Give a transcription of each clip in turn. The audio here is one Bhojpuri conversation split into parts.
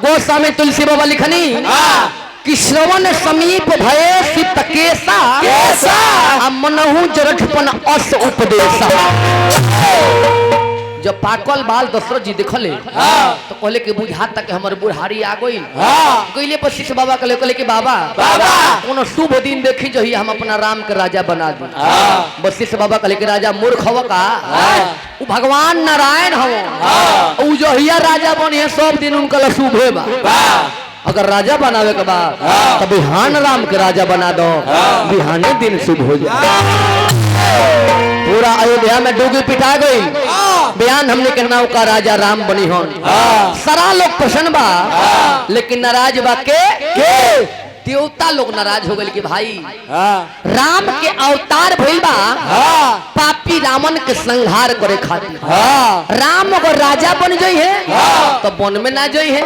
गोस्वामी तुलसी बाबा लिखनी कि श्रवण समीप भये सितकेसा मनहु जरठपन अस उपदेशा। जब पाकल बाल दशरथ जी देखले तो कहले कि बुझा तक हमर बुढ़ारी आ गई गईले पर शिष्य बाबा कहले कि बाबा कोनो शुभ दिन देखी जो हम अपना राम के राजा बना दी। बस शिष्य बाबा कहले कि राजा मूर्ख हव का उ भगवान नारायण हव उ जो हिया राजा बने सब दिन उनका शुभ है बा। अगर राजा बनावे के बाद तो बिहान राम के राजा बना दो बिहाने दिन शुभ हो जाए। पूरा अयोध्या में डूबी पिटा गई बयान हमने के नाव का राजा राम बनी हो सारा लोग प्रसन्न बा लेकिन नाराज बा के देवता लोग नाराज हो गए कि भाई राम के अवतार भइल बा पापी रावण के संहार करे खातिर। राम अगर राजा बन जाई है तो वन में ना जाई है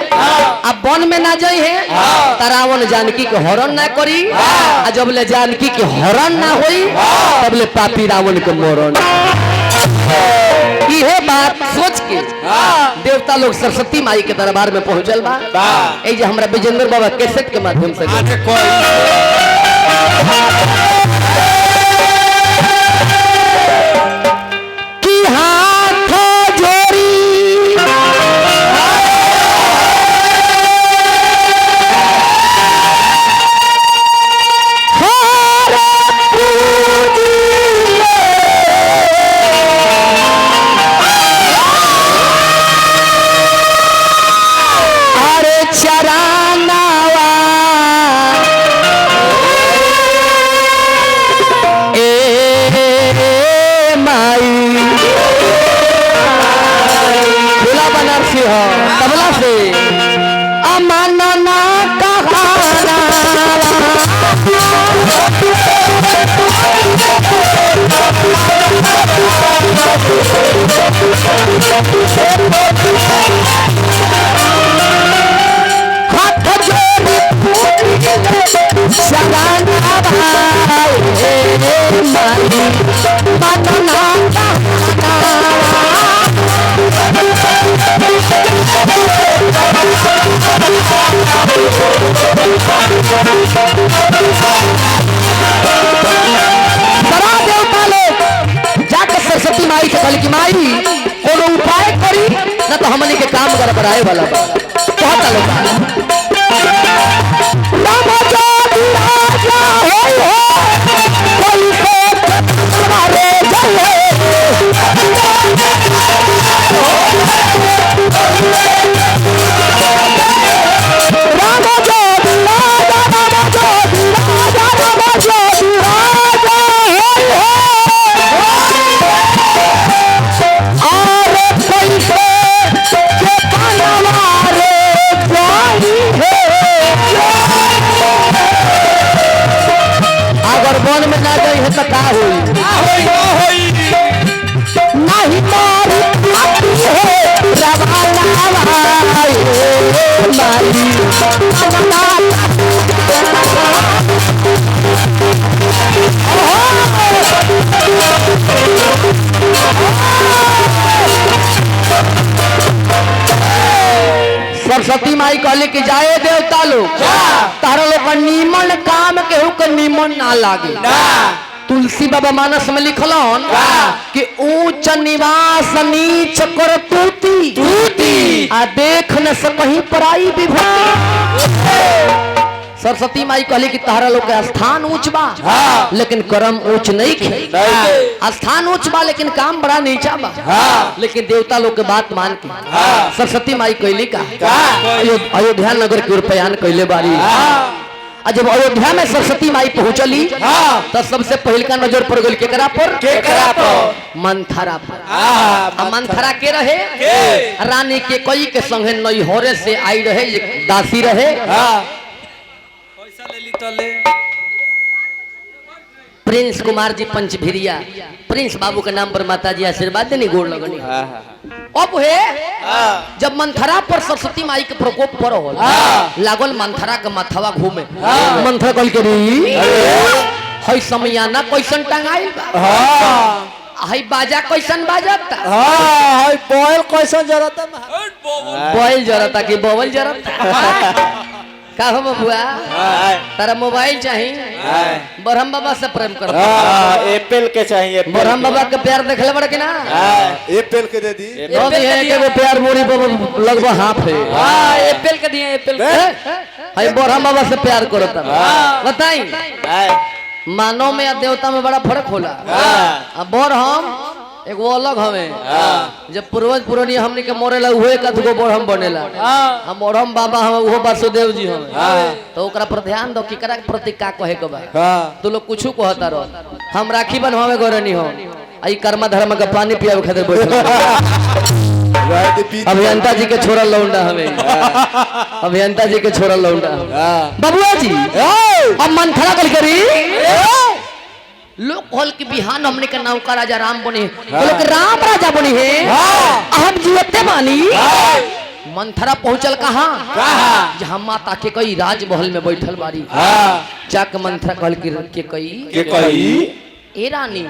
अब वन में ना जाई है तो रावण जानकी के हरण ना करी आ जब ले जानकी के हरण ना होई तब ले पापी रावण के मरण। यह बात सोच के देवता लोग सरस्वती माई के दरबार में पहुंचल बा। ए जे हमरा विजेंद्र बाबा कैसेट के माध्यम से कि हाथ जोड़ी तबला से अमानना देवता लोग जाकर सरस्वती माई से कहले कि माई कोनो उपाय करी ना तो हमनी के काम गड़बड़ाए वाला बा। कहता लोग राम राजा होई हो कोई को मारे जाए वन में ना गई है तो का होई नहीं मारी आती है रवाना भाई मारी सरस्वती माई कहले कि जाए देवता लोग तारा लोग का नीमन काम केहू के नीमन ना लागे। तुलसी बाबा मानस में लिखलन कि ऊंच निवास नीच कर तूती आ देख न सकहीं पराई विभूति। सरस्वती माई कहली कि तारा लोग के स्थान ऊंच बा लेकिन कर्म ऊंच नहीं खे। स्थान ऊंच बा लेकिन काम बड़ा नीचा बा लेकिन देवता लोग के बात मान के सरस्वती माई कहली का अयोध्या नगर के रूपयान कहले बारी। जब अयोध्या में सरस्वती माई पहुंचली तो सबसे पहल का नजर पड़ गई केकरा पर मंथरा पर। मंथरा के रहे रानी के कई के संगे नैहरे से आई रहे एक दासी रहे प्रिंस कुमार जी पंचभिरिया प्रिंस बाबू के नाम पर माता जी आशीर्वाद देनी गोड़ लगनी। अब है जब मंथरा पर सरस्वती माई के प्रकोप पर हो लागल मंथरा के माथवा घूमे मंथरा कल के हई समयाना कैसन टंगाइल हाय बाजा कैसन बाजता हाँ हाय बॉयल कैसन जरूरत बॉयल जरता कि बॉयल जरता का हो बबुआ तारा मोबाइल चाहिए बरहम बाबा से प्रेम करता एप्पल के चाहिए बरहम बाबा के प्यार देखले बड़ कि ना एप्पल के दे दी दो दिए के वो प्यार मोरी लगभग हाथ है हां एप्पल के दिए एप्पल हाय बरहम बाबा से प्यार करता बताई मानव में या देवता में बड़ा फर्क होला अब बरहम एक वो अलग हमें जब पूर्वज पुरानी हमने के मोरेला हुए का तो बरहम बनेला हम बरहम बाबा हम वो वासुदेव जी हमें तो ओकरा पर ध्यान दो किकरा के प्रति का कहे के बा तू लोग कुछ कहता रहो हम राखी बनवावे गोरे नहीं हो आई कर्म धर्म का पानी पियावे खातिर बैठल अभियंता जी के छोरा लौंडा हमें अभियंता जी के छोरा लौंडा बबुआ जी अब मन खड़ा कर करी लोग कहल कि बिहान हमने के नाम का राजा राम बने लोग राम राजा बने हैं हम जीवते मानी मंथरा पहुंचल कहाँ जहाँ माता के कई राजमहल में बैठल बारी जाक मंथरा कहल के कई ए रानी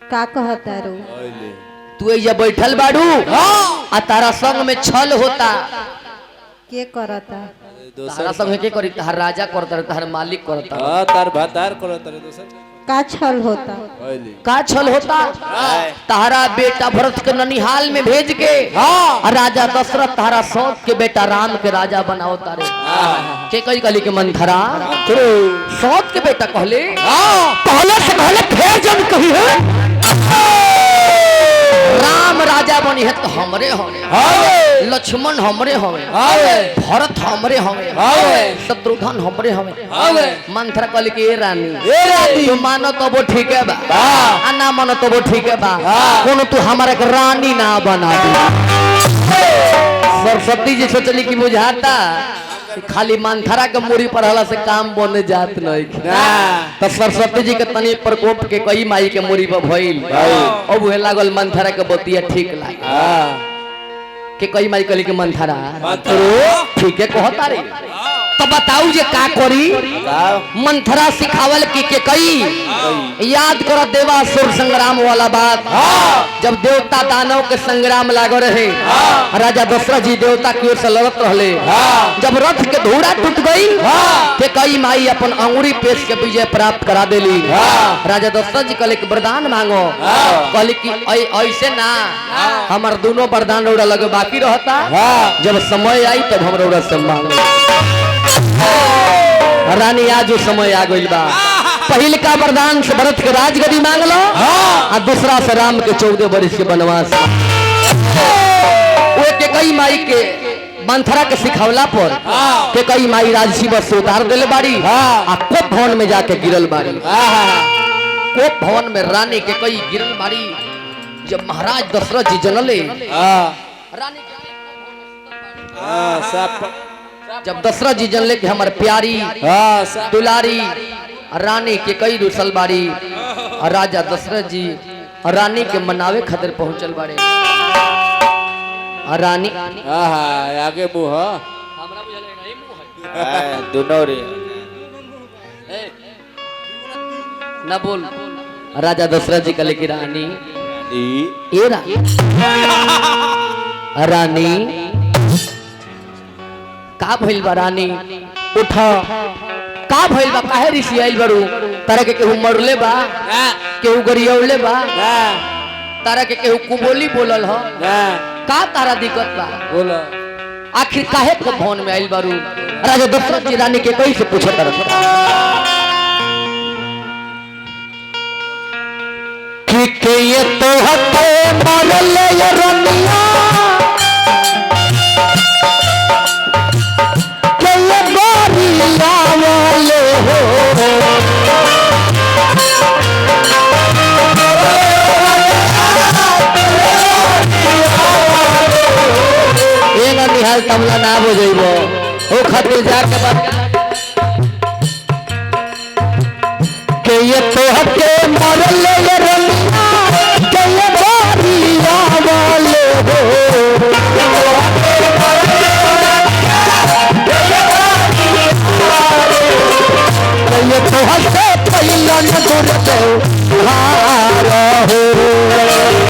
का कहता रो तू ये बैठल बाड़ू आ तारा संग में छल होता के करता तारा संग के करी तार राजा करता तार मालिक करता तार भातार करता रे दोसर का छल होता का छल होता तारा बेटा भरत के ननिहाल में भेज के राजा दशरथ तारा सौत के बेटा राम के राजा बनाओ तारे के कई कली के मंथरा सौत के बेटा कहले पहले से पहले फिर जब कही है राम राजा बनी है तो हमरे होंगे लक्ष्मण हमरे होंगे भरत हमरे होंगे शत्रुघ्न हमरे होंगे मंथरा कहली कि ए रानी तू मानो तो वो ठीक है बा ना मानो तो वो ठीक है बा कोनो तू हमारे के रानी ना बना दे सरस्वती जी सोचली कि बुझाता खाली मंथरा के मूरी पर हला से काम बने जात नहीं तो सरस्वती जी के तनी प्रकोप के कई माई के मूरी पर भइल अब उहे लागल मंथरा के बतिया ठीक लाग के कई माई कहली के मंथरा ठीक है कहता रे तो बताऊ जे का करी मंथरा सिखावल के कई याद करो देवासुर संग्राम वाला बात जब देवता दानव के संग्राम लागो रहे राजा दशरथ जी देवता की ओर से लड़त रहले जब रथ के धूरा टूट गई ते कई माई अपन अंगुरी पेश के विजय प्राप्त करा देली राजा दशरथ जी कहले कि वरदान मांगो कहले कि ऐसे ना हमार दोनों वरदान रौड़ा लगे बाकी रहता जब समय आई तब हम रौड़ा से मांगो रानी आज समय आ गई बा पहल का वरदान से भरत के राजगद्दी मांग लो और दूसरा से राम के 14 वर्ष के वनवास वो के कई माई के मंथरा के सिखावला पर के कई माई राजसी बस से उतार देले बाड़ी आ कोप भवन में जाके गिरल बाड़ी कोप भवन में रानी के कई गिरल बाड़ी जब महाराज दशरथ जी जनले रानी जब दशरथ जी जनले कि हमार प्यारी दुलारी रानी के कई रुसल बाड़ी और राजा दशरथ जी रानी के मनावे खातिर पहुंचल बाड़े रानी आगे मुंह दोनों रे ना बोल राजा दशरथ जी कहले कि रानी ए रानी का भइल बा रानी उठ का भइल बा काहे ऋषि आइल बड़ू तारा के केहू मरले बा केहू गरियौले बा तारा के केहू कुबोली बोलल ह का तारा दिक्कत बा बोला आखिर काहे को भवन में आइल बड़ू राजा दशरथ जी रानी के कैसे पूछे तरफ कि ये तो हते मरले ये रनिया निहाल तमला ना हो जाइबो ओ खातिर जाके के ये तो हके मरले ये रनिया के ये बारिया वाले हो ये तो हके पहिला तन दूर व्यवहार हो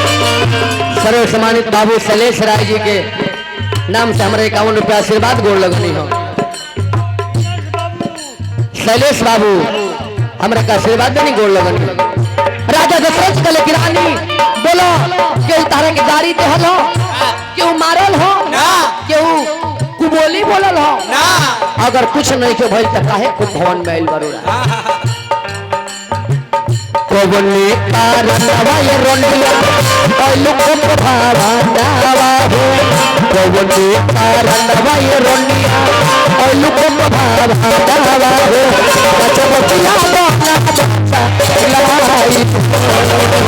सर्व सम्मानित बाबू शैलेश राय जी के नाम से हमारे 51 रुपया आशीर्वाद गोड़ लगनी हो। शैलेश बाबू हमारे का आशीर्वाद देनी गोड़ लगनी। राजा दशरथ कले की रानी बोलो क्यों तारे के गाड़ी ते हलो क्यों मारल हो क्यों कुबोली बोलल हो अगर कुछ नहीं के भइल त काहे को भवन में आइल बरोरा कोबनी कारनवा ये रोंडिया ओलु को भावा नावा हो कोबनी कारनवा ये रोंडिया ओलु को भावा नावा हो बचबचिया बोला लड़ाई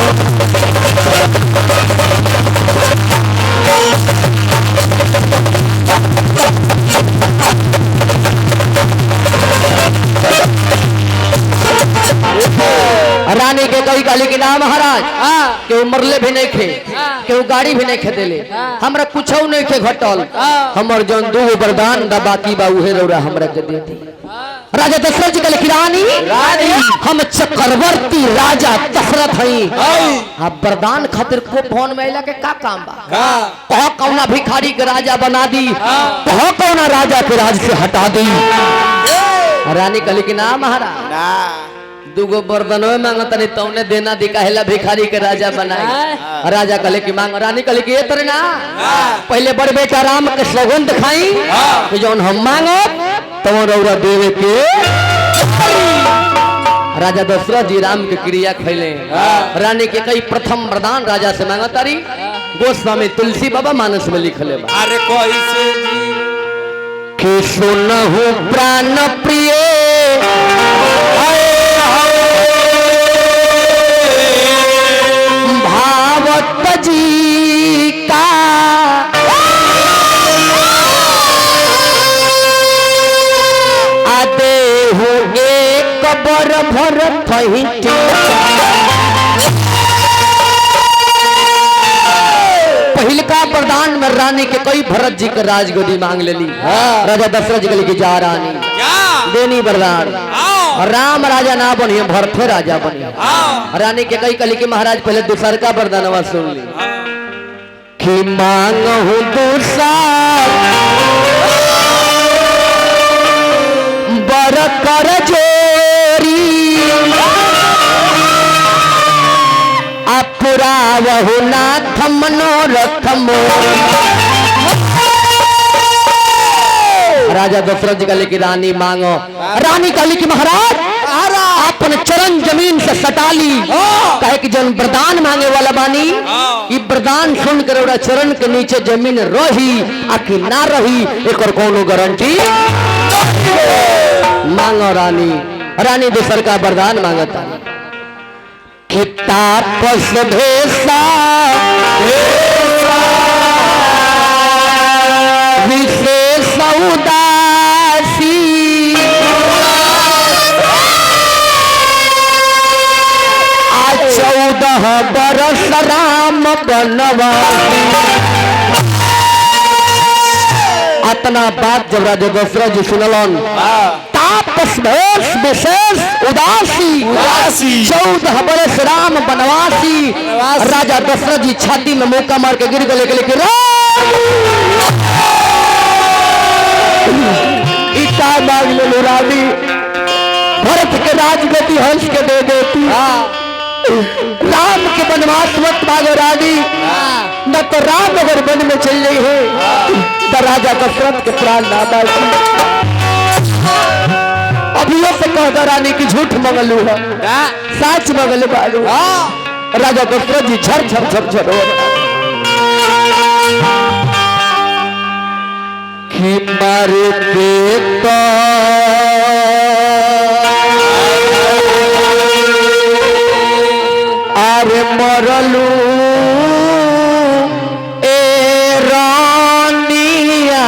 रानी के कई काली के नाम महाराज केहू मरले भी नहीं खे केहू गाड़ी भी नहीं खेदेले हमरा कुछ नहीं खे घटल हमर जौन दू वरदान दा बाकी बा उहे रौरा हमरा के दे दी। राजा दशरथ जी की रानी हम चक्रवर्ती राजा दशरथ हई अब वरदान खातिर को भवन में आइला के का काम बा कहो कौना भिखारी के राजा बना दी कहो कौना राजा के राज से हटा दी। रानी कली के नाम महाराज दुगो बर्तनों में मांगता नहीं तौने देना दी काहेला भिखारी के राजा बनाई। राजा कले की मांग रानी कले की ये तरह ना पहले बड़ बेटा राम के सौगंध खाई तो जौन हम मांगो तो रौरा देवे के। राजा दशरथ जी राम के क्रिया खैले रानी के कई प्रथम वरदान राजा से मांगा तारी गोस्वामी तुलसी बाबा मानस में लिखले बा। अरे कैसे जी कि सुनहु प्राण प्रिय भावत जी का आदे हो एक बर भर फहिटी पहिलका वरदान में रानी के कई भरत जी के राजगद्दी मांग लेली राजा दशरथ जी के जा रानी देनी वरदान राम राजा ना बनिए भरते राजा बनिए। रानी के कई कली के महाराज पहले दूसर का वरदानवा सुन ली कि मांगहु दूसर बर कर जोरी अपुरावहु नाथ मनोरथ राजा दशरथ जी कली की रानी मांगो रानी कली की महाराज अपन चरण जमीन से सटा ली कहे कि जन वरदान मांगे वाला बानी ये वरदान सुन कर ओरा चरण के नीचे जमीन रही आखि ना रही एक और कोनो गारंटी मांगो रानी। रानी दूसर का वरदान मांगता कि तापस भेसा विशेष उदासी आ 14 बरस राम बनवासी। अतना बात जब राजा दशरथ जी सुनलन तापस भेष विशेष उदासी 14 बरस राम बनवासी। राजा दशरथ जी छाती में मुक्का मार के गिर गए लेकिन इतना मांग ले रानी भरत के राजगद्दी हंस के दे देती राम के वनवास मत मांगो रानी न तो राम अगर वन में चल रही है तो राजा दशरथ के प्राण ना बाकी। अभियो से कहता रानी की झूठ मंगलू है सच मंगल बालू राजा दशरथ जी झर झर झर झर कि मर के तो अरे मरलू ए रानिया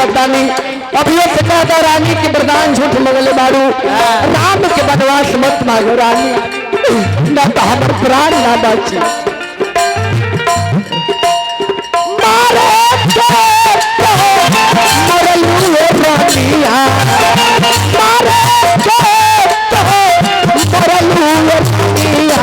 झूरतानी अभियो से कहता रानी के वरदान झूठ मंगले बारू राम के बनवास मत मांगो रानी ना तो हमर प्राण ना बची मारे मरलू रानिया मारे मरलू रानिया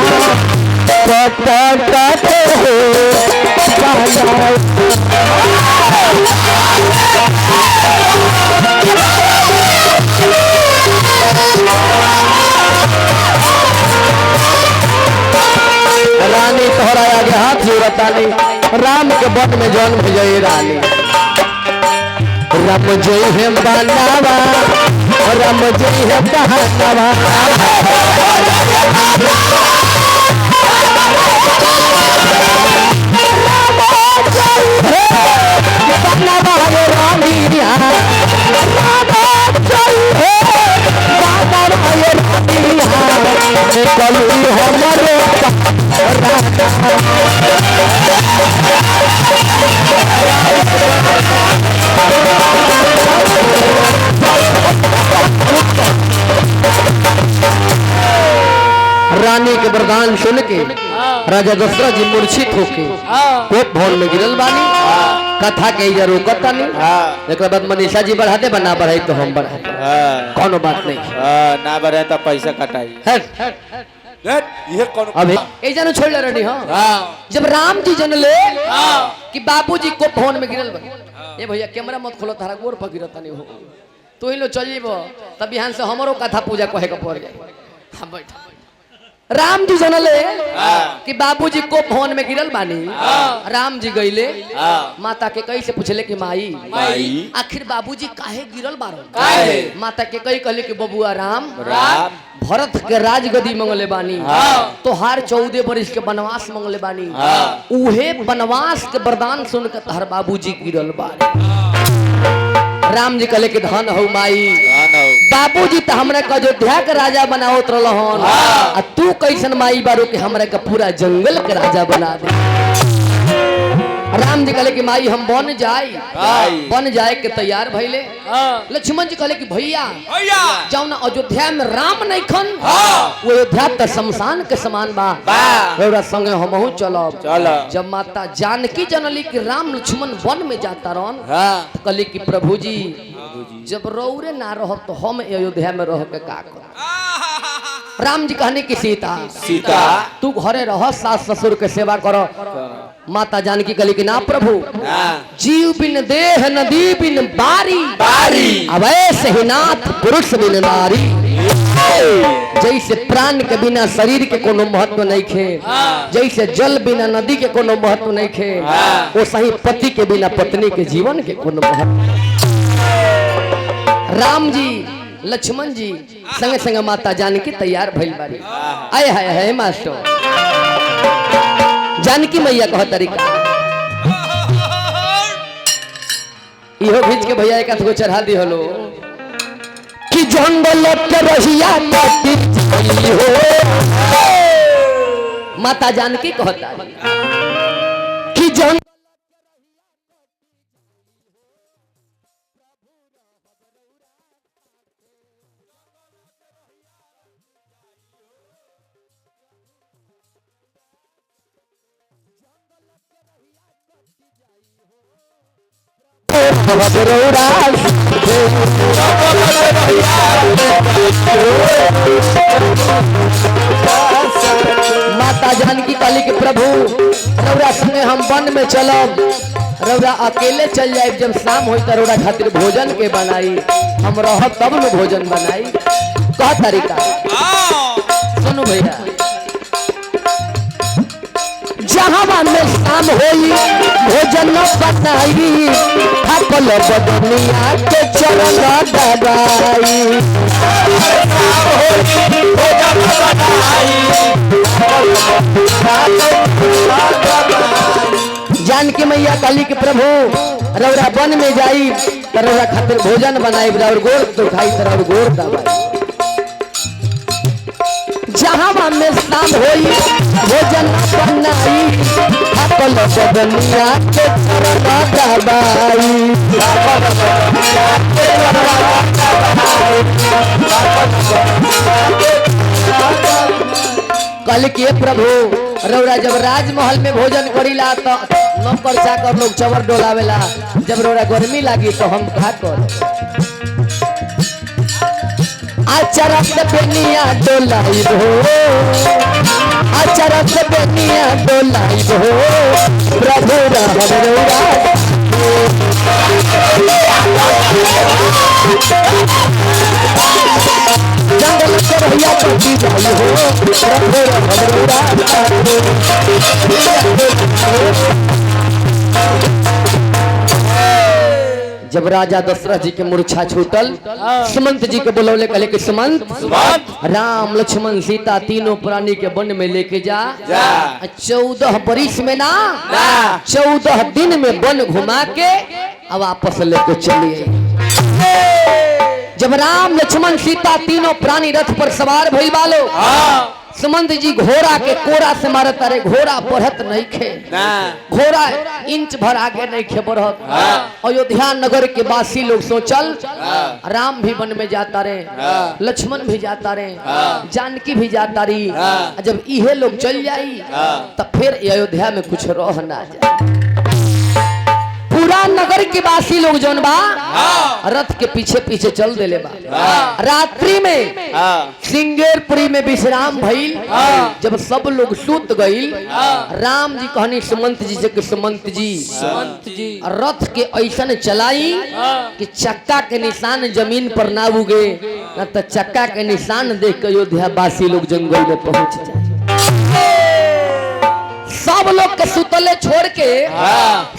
रानी तोहरा आगे हाथ जोड़तानी राम के वन में जन्म भई रानी राम जय है बनावा राम जय है बहानावा रानी के वरदान सुन के राजा दशरथ जी मूर्छित होके कोप भवन में गिरल बानी कथा के इधर रोकता नहीं एक बाद मनीषा जी बढ़ाते बना बढ़ाई तो हम बढ़ाते कोनो बात नहीं ना बढ़े तो पैसा कटाई ये कौन अभी ए जानो छोड़ ले रही हां जब राम जी जनले कि बाबूजी को भवन में गिरल बा ए भैया कैमरा मत खोलो तारा गोर पर गिरता नहीं हो तू ही लो चल जीबो तब यहां से हमरो कथा पूजा कहे के पड़ जाए हम बैठ राम जी जनले कि बाबूजी को भवन में गिरल बानी राम जी गईले माता के कई से पूछले कि माई आखिर बाबूजी काहे गिरल बारो काहे माता के कई कहले कि बबुआ राम भरत के राजगद्दी मंगले बानी तोहार 14 वर्ष के वनवास मंगले बानी उहे वनवास के वरदान सुन के तोहर बाबूजी गिरल बानी राम जी कहले कि धन हो माई बाबूजी तो हमरा के अयोध्या के राजा बनावत रहलन आ तू कैसन माई बारो कि हमरा के पूरा जंगल के राजा बना दे राम जी कहले कि माई हम बन जाए के तैयार भइले लक्ष्मण जी कहले कि भैया जाओ ना अयोध्या में राम नहीं खन वो अयोध्या तो शमशान के समान बा रौरा संगे हमहू चलब जब माता जानकी जनली कि राम लक्ष्मण वन में जाता रहन कहले कि प्रभु जी जब रौरे ना रह तो हम अयोध्या में रह के का कर राम जी कहने की सीता तू घरे रह सास ससुर के सेवा करो माता जानकी कहली कि ना प्रभु जीव बिन देह नदी बिन बारी अब ऐसे ही नाथ पुरुष बिन नारी जैसे प्राण के बिना शरीर के कोनो महत्व नहीं खे जैसे जल बिना नदी के कोनो महत्व नहीं खे वो सही पति के बिना पत्नी के जीवन के कोनो महत्व राम जी लक्ष्मण जी संगे संगे माता जानकी तैयार भइल बारी आए हाय मास्टर जानकी मैया कह तरीका इहो खींच के भैया एक गो चढ़ा दी हलो कि जंगल के रहिया हो माता जानकी कहता कि जंगल माता जानकी काली के प्रभु रौरा संगे हम वन में चलब रौरा अकेले चल जाए जब शाम हो तो रौरा खातिर भोजन के बनाई हम रह तब न भोजन बनाई कह तरीका सुनो भैया जहाँ में शाम होई भोजन बनाई थकल बदनिया के चरण दबाई जानकी मैया काली के प्रभु रौरा वन में जाई रौरा खातिर भोजन बनाई और गोर दुखाई तर गोर दबाई जहाँ में शाम होई भोजन बनाई थकल बदनिया के चरण दबाई कल के प्रभु रौरा जब राजमहल में भोजन करीला तो नौकर चाकर लोग चवर डोलावेला, जब रौरा गर्मी लागी तो हम का कर आचार से बेनिया डोलाई हो, आचार से बेनिया डोलाई हो प्रभु रौरा जंगल से भैया चौकी जाई हो। जब राजा दशरथ जी के मूर्छा छूटल, सुमंत जी के बुलौले कहले कि सुमंत राम लक्ष्मण सीता तीनों प्राणी के वन में लेके जा 14 बरिस में ना 14 दिन में वन घुमा के अब वापस लेके चलिए। जब राम लक्ष्मण सीता तीनों प्राणी रथ पर सवार भइल बालो, सुमंत जी घोड़ा के कोरा से मारत, अरे घोड़ा बढ़त नहीं खे, घोड़ा इंच भर आगे नहीं खे बढ़त। अयोध्या नगर के वासी लोग सोचल राम भी वन में जाता रहे, लक्ष्मण भी जाता रहे, जानकी भी जाता रही, जब इहे लोग चल जाई तब फिर अयोध्या में कुछ रह ना जाए। पूरा नगर के वासी लोग जौन बा रथ के पीछे पीछे चल देले बा। रात्रि में सिंगेरपुरी में विश्राम भइल, जब सब लोग सूत गइल, राम जी कहनी सुमंत जी से कि सुमंत जी रथ के ऐसन चलाई कि चक्का के निशान जमीन पर ना उगे, न तो चक्का के निशान देख के अयोध्या वासी लोग जंगल में पहुंच जाए। सब लोग के सुतले छोड़ के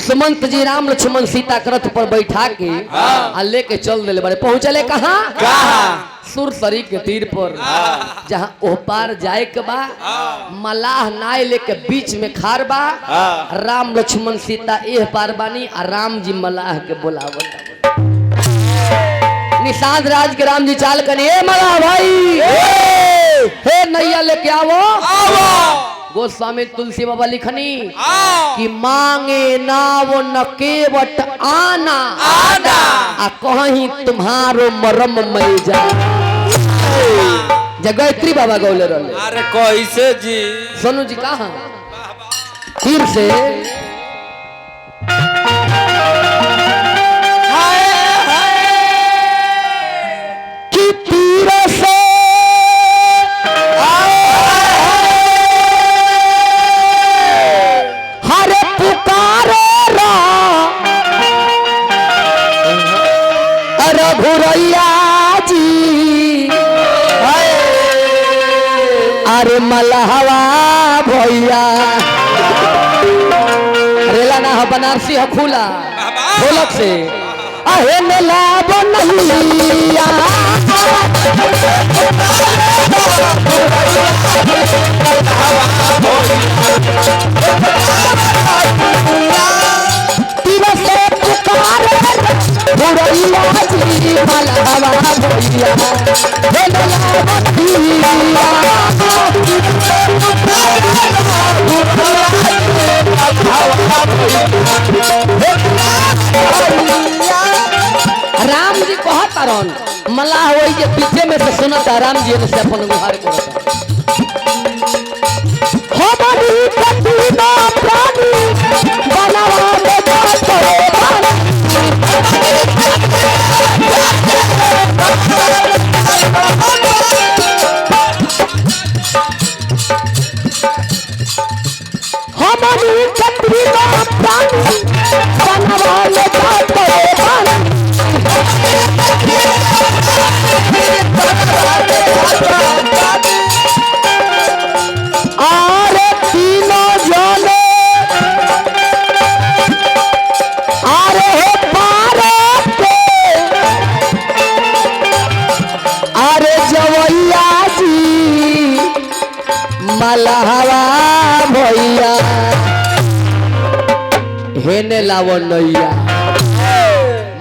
सुमंत जी राम लक्ष्मण सीता के रथ पर बैठा के आ लेके चल दिले बड़े। पहुंचले कहाँ? सुरसरी के तीर पर, जहाँ ओह पार जाए के बा मलाह नाय लेके बीच में खार बा, राम लक्ष्मण सीता एह पार बानी आ राम जी मलाह के बुलावत। निषाद राज के राम जी चाल कनी, ए मलाह भाई हे नैया लेके आवो। गोस्वामी तुलसी बाबा लिखनी कि मांगे ना वो न केवट आना आ कहीं तुम्हारो मरम मई जा। जगैत्री बाबा गौले रहले। अरे कैसे जी सोनू जी कहा तीर से कि तीर से अरे मलहवा भैया रेला ना हो बनारसी हो खुला ढोलक से अहे मेला बनैया तीर से पुकार भुरैया जी मलहवा भैया हे मेला राम जी कहता रन मलाह वही के पीछे में से सुनता राम जी ने से अपन गुहार करता हमारी कतीना प्राणी बनावा में जातो हमारी कतीना प्राणी बनावा में जातो आरे तीनों जाने आरे पारे पे आरे जवैया जी मलहवा भैया हेने लावो नैया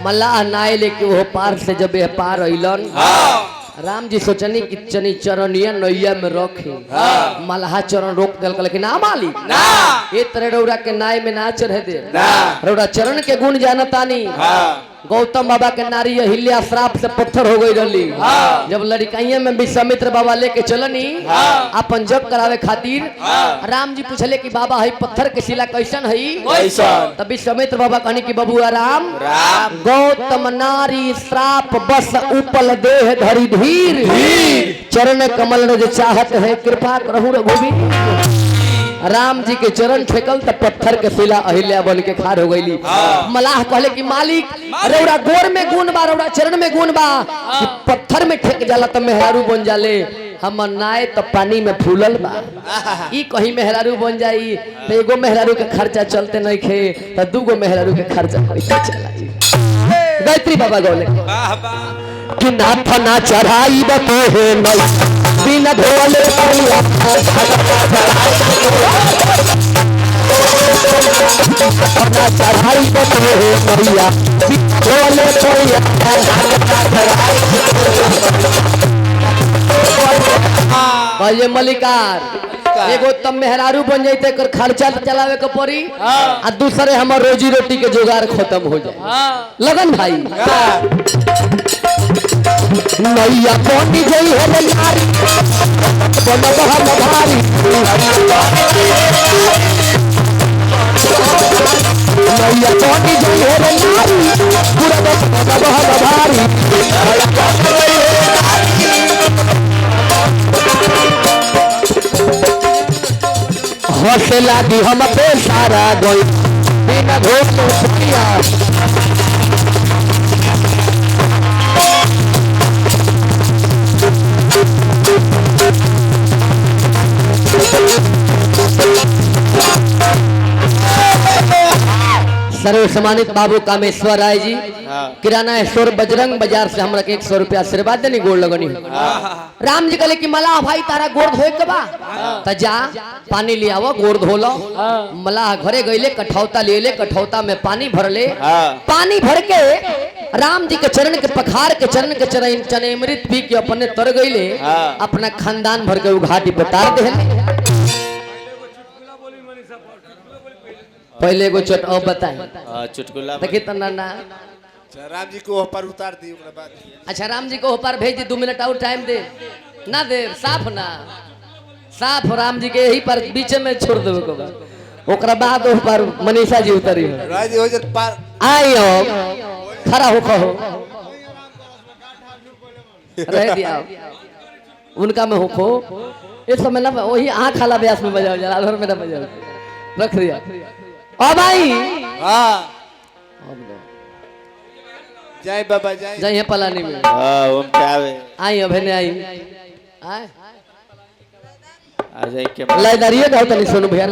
मलाह नाय लेके वो पार से जब ये पार अइलन राम जी सोचनी कि चनी चरनिया नैया में रखे मलाह चरण रोक दल लेकिन ना मालिक ये तरह रौरा के नाय में ना चढ़े दे रौरा चरण के गुण जानतानी गौतम बाबा के नारी अहिल्या श्राप से पत्थर हो गई रही। जब लड़काइया में विश्वामित्र बाबा लेके चलनी अपन जग करावे खातिर, राम जी पूछले कि बाबा हई पत्थर के शिला कैसन हई? तब विश्वामित्र बाबा कहनी कि बबुआ राम, गौतम नारी श्राप बस उपल देह धरी धीर, चरण कमल रज चाहत है कृपा करहु रघुवीर। राम जी के चरण ठेकल तो पत्थर के शिला अहिल्या बन के खाड़ हो गई। मलाह कहले कि मालिक रौरा गोर में गुण बा, रौरा चरण में गुण बा, पत्थर में ठेक जाला तो मेहरारू बन जाले, हम नाय तो पानी में फूलल बा। ई कहीं मेहरारू बन जाई तो एगो मेहरारू के खर्चा चलते नहीं खे तो दूगो मेहरारू के खर्चा चला। गायत्री बाबा गौले कि नाथ ना चढ़ाई बतोहे नई बिना धोले ना चढ़ाई बतोहे नैया धोले कहिए मलिकार एगो तब मेहरारू बन जाते कर खर्चा चलावे के पड़ी आ दूसरे हमार रोजी रोटी के जुगाड़ खत्म हो जाए। लगन भाई नैया बनी गई है नारी बनब हम भारी, नैया बनी गई है नारी बनब हम भारी। हंसे लागी हम पे सारा गई बिना धोखे सर्व सम्मानित बाबू कामेश्वर राय जी किराना स्टोर बजरंग बाजार से हमरा के 100 रुपया आशीर्वाद देनी गोड़ लगनी। राम जी कहले कि मलाह भाई तारा गोड़ धोए के बा त जा पानी ले आवो गोड़ धो लो। मलाह घरे गईले कठौता ले ले, कठौता में पानी भरले, पानी भर के राम जी के चरण के पखार के चरण के चनेमृत पी के अपने तर गईले, अपना खानदान भर के घाटी पे तार दे। पहले एगो चोट और बताए चुटकुला देखी तो ना राम जी को ऊपर उतार दी ओकरा बाद। अच्छा राम जी को ऊपर भेज दी, 2 मिनट और टाइम दे ना दे, साफ ना साफ राम जी के यही पर बीच में छोड़ देवे को बा। ओकरा बाद ऊपर मनीषा जी उतरी राज हो जत पार आइयो खड़ा हो कहो रह दिया उनका में होखो इस समय ना वही आँख खाला ब्यास में बजाओ जरा घर में ना बजाओ रख दिया। ओ भाई जय बाबा जय जय पलानी में ओम पे आवे आई अभे आई आ जाए के लाइदारिये गाओ तनी सोनू भैया।